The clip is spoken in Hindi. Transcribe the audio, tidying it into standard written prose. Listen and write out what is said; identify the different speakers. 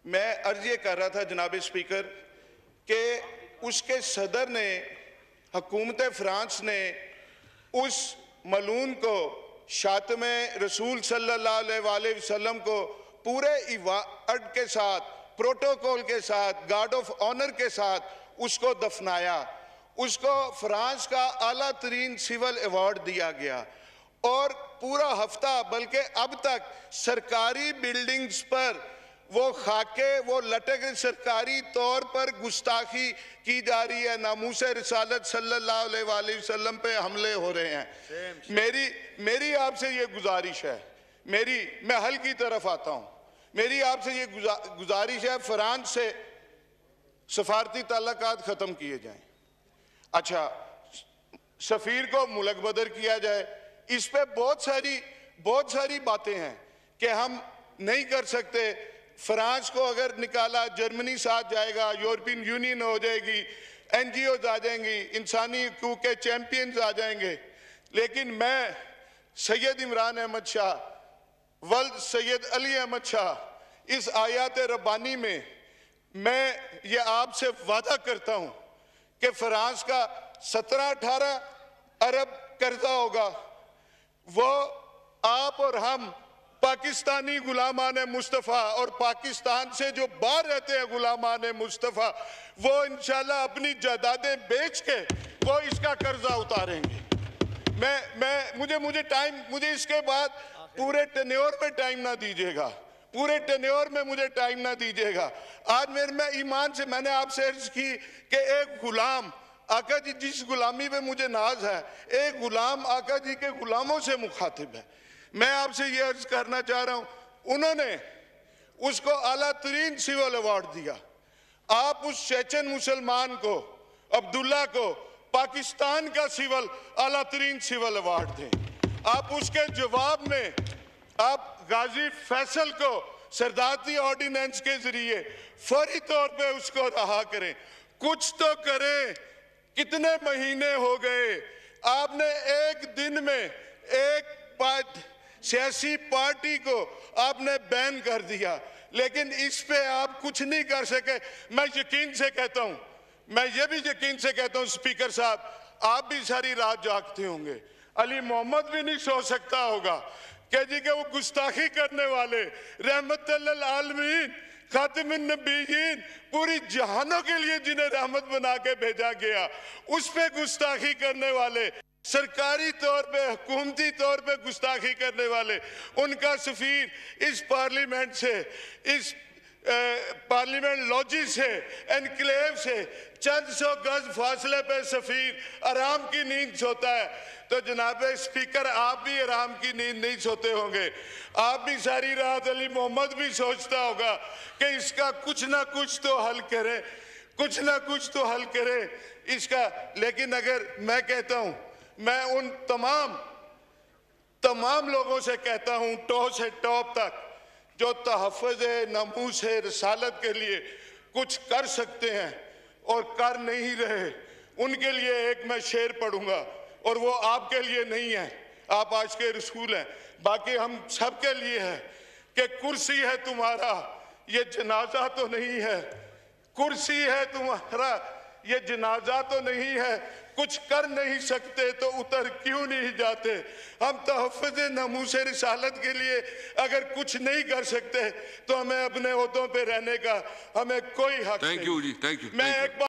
Speaker 1: मैं अर्ज ये कर रहा था जनाब स्पीकर कि उसके सदर ने, हुकूमत फ्रांस ने उस मलून को, शातमे रसूल सल्लल्लाहु अलैहि वसल्लम को पूरे इवाद के साथ, प्रोटोकॉल के साथ, गार्ड ऑफ ऑनर के साथ उसको दफनाया। उसको फ्रांस का आला तरीन सिविल अवार्ड दिया गया और पूरा हफ्ता, बल्कि अब तक सरकारी बिल्डिंग्स पर वो खाके, वो लटक, सरकारी तौर पर गुस्ताखी की जा रही है, नामूस रिसालत सल्लल्लाहु अलैहि वसल्लम पे हमले हो रहे हैं। मेरी आपसे ये गुजारिश है, मैं हल की तरफ आता हूँ। मेरी आपसे ये गुजारिश है, फ्रांस से सफारती ताल्लुकात ख़त्म किए जाएं। अच्छा, सफ़ीर को मुल्क बदर किया जाए। इस पे बहुत सारी बातें हैं कि हम नहीं कर सकते। फ्रांस को अगर निकाला, जर्मनी साथ जाएगा, यूरोपियन यूनियन हो जाएगी, NGOs आ जाएंगी, इंसानी हकूक़ के चैंपियंस आ जाएंगे। लेकिन मैं सैयद इमरान अहमद शाह, वल्द सैयद अली अहमद शाह, इस आयात रब्बानी में मैं ये आपसे वादा करता हूँ कि फ्रांस का 17-18 अरब कर्जा होगा, वो आप और हम पाकिस्तानी गुलामान मुस्तफ़ा और पाकिस्तान से जो बाहर रहते हैं गुलामान मुस्तफ़ा, वो इंशाल्लाह अपनी जायदादें बेच के वो इसका कर्जा उतारेंगे। मुझे इसके बाद पूरे टेन्योर में टाइम ना दीजिएगा, पूरे टेन्योर में मुझे टाइम ना दीजिएगा। आज मैं ईमान से मैंने आपसे अर्ज की कि एक गुलाम, आका जी जिस गुलामी पे मुझे नाज है, एक गुलाम आका जी के गुलामों से मुखातिब है। मैं आपसे ये अर्ज करना चाह रहा हूँ, उन्होंने उसको आला तरीन सिविल अवार्ड दिया। आप उस चेचन मुसलमान को, अब्दुल्ला को, पाकिस्तान का सिविल आला तरीन सिविल अवार्ड दें। आप उसके जवाब में आप गाजी फैसल को सरदारती ऑर्डिनेंस के जरिए फौरी तौर पे उसको रहा करें। कुछ तो करें। कितने महीने हो गए, आपने एक दिन में एक सियासी पार्टी को आपने बैन कर दिया, लेकिन इस पे आप कुछ नहीं कर सके। मैं यकीन से कहता हूं, मैं ये भी यकीन से कहता हूं स्पीकर साहब, आप भी सारी रात जागते होंगे। अली मोहम्मद भी नहीं सो सकता होगा कि जी के वो गुस्ताखी करने वाले, रहमतुल्लिल आलमीन, खातिमुन नबीयीन, पूरी जहानों के लिए जिन्हें रहमत बना के भेजा गया, उस पे गुस्ताखी करने वाले, सरकारी तौर पे, हुकूमती तौर पे गुस्ताखी करने वाले, उनका सफीर इस पार्लियामेंट से, इस पार्लियामेंट लॉजी से, एनक्लेव से चंद सौ गज फासले पे सफीर आराम की नींद सोता है। तो जनाब स्पीकर, आप भी आराम की नींद नहीं सोते होंगे। आप भी सारी रात, अली मोहम्मद भी सोचता होगा कि इसका कुछ ना कुछ तो हल करे, कुछ ना कुछ तो हल करे इसका। लेकिन अगर मैं कहता हूं, मैं उन तमाम लोगों से कहता हूं, टॉ से टॉप तक, जो तहफ़्फ़ुज़ नमूस रिसालत के लिए कुछ कर सकते हैं और कर नहीं रहे, उनके लिए एक मैं शेर पढ़ूंगा, और वो आपके लिए नहीं है, आप आज के रसूल हैं, बाकी हम सब के लिए है कि कुर्सी है तुम्हारा, ये जनाजा तो नहीं है। कुर्सी है तुम्हारा, ये जनाजा तो नहीं है। कुछ कर नहीं सकते तो उतर क्यों नहीं जाते। हम तहफ़्फ़ुज़ नमूस रिसालत के लिए अगर कुछ नहीं कर सकते तो हमें अपने ओहदों पे रहने का हमें कोई हक नहीं।
Speaker 2: थैंक यू जी, थैंक यू।
Speaker 1: मैं एक